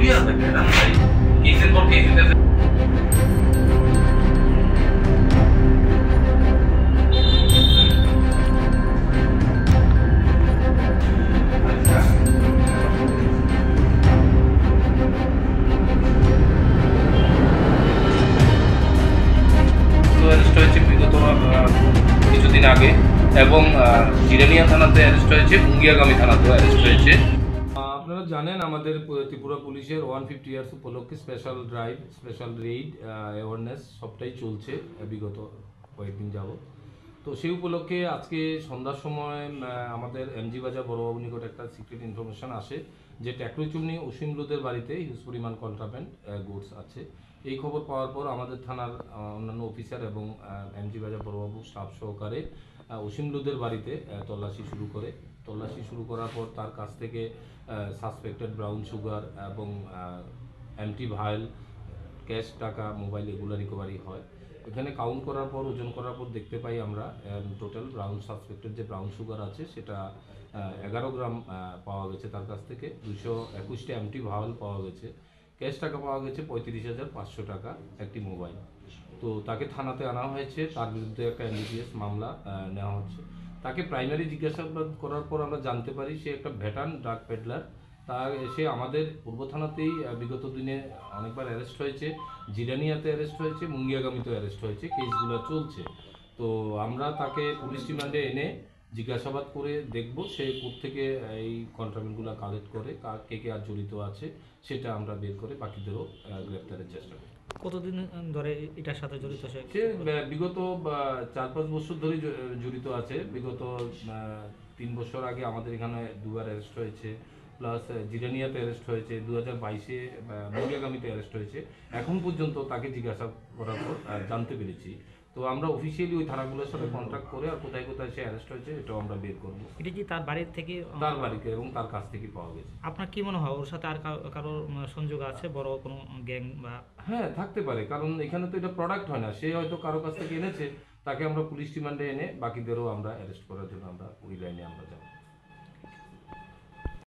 Julia da quedan ahí. Dicen porque dicen arrest হয়েছে বিগত কিছুদিন আগে এবং জিরানিয়া থানাতে অ্যারেস্ট হয়েছে, মুঙ্গিয়াগামী থানাতেও অ্যারেস্ট হয়েছে। আপনারা জানেন আমাদের ত্রিপুরা পুলিশের 150 ইয়ার্স উপলক্ষে special drive, special Raid, awareness সবটাই চলছে বিগত কয়েকদিন যাবত। তো সেই উপলক্ষে আজকে সন্ধ্যার সময় আমাদের এমজি বাজার বড়বাবু নিকট একটা সিক্রেট ইনফরমেশন আসে যে ট্যাকরুচুমনি অসীমলুদের বাড়িতে হিউজ পরিমাণ কন্ট্রাব্যান্ড গুডস আছে। এই খবর পাওয়ার পর আমাদের থানার অন্যান্য অফিসার এবং এমজি বাজার বড়বাবু স্টাফ সহকারে অসীমলুদের বাড়িতে তল্লাশি শুরু করার পর তার কাছ থেকে সাসপেক্টেড ব্রাউন সুগার এবং এমটি ভাইল, ক্যাশ টাকা, মোবাইল এগুলো রিকভারি হয়। এখানে কাউন্ট করার পর, ওজন করার পর দেখতে পাই আমরা টোটাল ব্রাউন সাসপেক্টেড যে ব্রাউন সুগার আছে সেটা 11 গ্রাম পাওয়া গেছে তার কাছ থেকে, 221টা এমটি ভাইল পাওয়া গেছে, ক্যাশ টাকা পাওয়া গেছে 35,500 টাকা, একটি মোবাইল। তো তাকে থানাতে আনা হয়েছে, তার বিরুদ্ধে একটা NDPS মামলা নেওয়া হচ্ছে। তাকে প্রাইমারি জিজ্ঞাসাবাদ করার পর আমরা জানতে পারি সে একটা ভেটান ড্রাগ পেডলার। সে আমাদের পূর্ব থানাতেই বিগত দিনে অনেকবার অ্যারেস্ট হয়েছে, জিরানিয়াতে অ্যারেস্ট হয়েছে, মুঙ্গিয়াগামীতেও অ্যারেস্ট হয়েছে, কেসগুলো চলছে। তো আমরা তাকে পুলিশ রিমান্ডে এনে জিজ্ঞাসাবাদ করে দেখব সে কোত্থেকে এই কন্ট্রাব্যান্ডগুলো কালেক্ট করে, কে আর জড়িত আছে সেটা আমরা বের করে বাকিদেরও গ্রেপ্তারের চেষ্টা করি। কতদিন ধরে এটার সাথে জড়িত? সে বিগত 4-5 বছর ধরে জড়িত আছে। বিগত 3 বছর আগে আমাদের এখানে দুবার অ্যারেস্ট হয়েছে, প্লাস জিরানিয়াতে অ্যারেস্ট হয়েছে, 2022-এ মুঙ্গিয়াগামীতে অ্যারেস্ট হয়েছে। এখন পর্যন্ত তাকে জিজ্ঞাসা করার পর জানতে পেরেছি। তো আমরা অফিসিয়ালি ওই থানাগুলোর সাথে কন্ট্যাক্ট করে আর কোথায় কোথায় সে অ্যারেস্ট হয়েছে এটাও আমরা বের করবো। এটা কি তার বাড়ির থেকে? তার বাড়িতে এবং তার কাছ থেকে পাওয়া গেছে। আপনার কি মনে হয় ওর সাথে আর কারোর সংযোগ আছে, বড় কোনো গ্যাং বা? হ্যাঁ, থাকতে পারে, কারণ এখানে তো এটা প্রোডাক্ট হয় না, সে হয়তো কারো কাছ থেকে এনেছে, তাকে আমরা পুলিশ রিমান্ডে এনে বাকিদেরও আমরা অ্যারেস্ট করার জন্য আমরা ওই লাইনে আমরা যাব।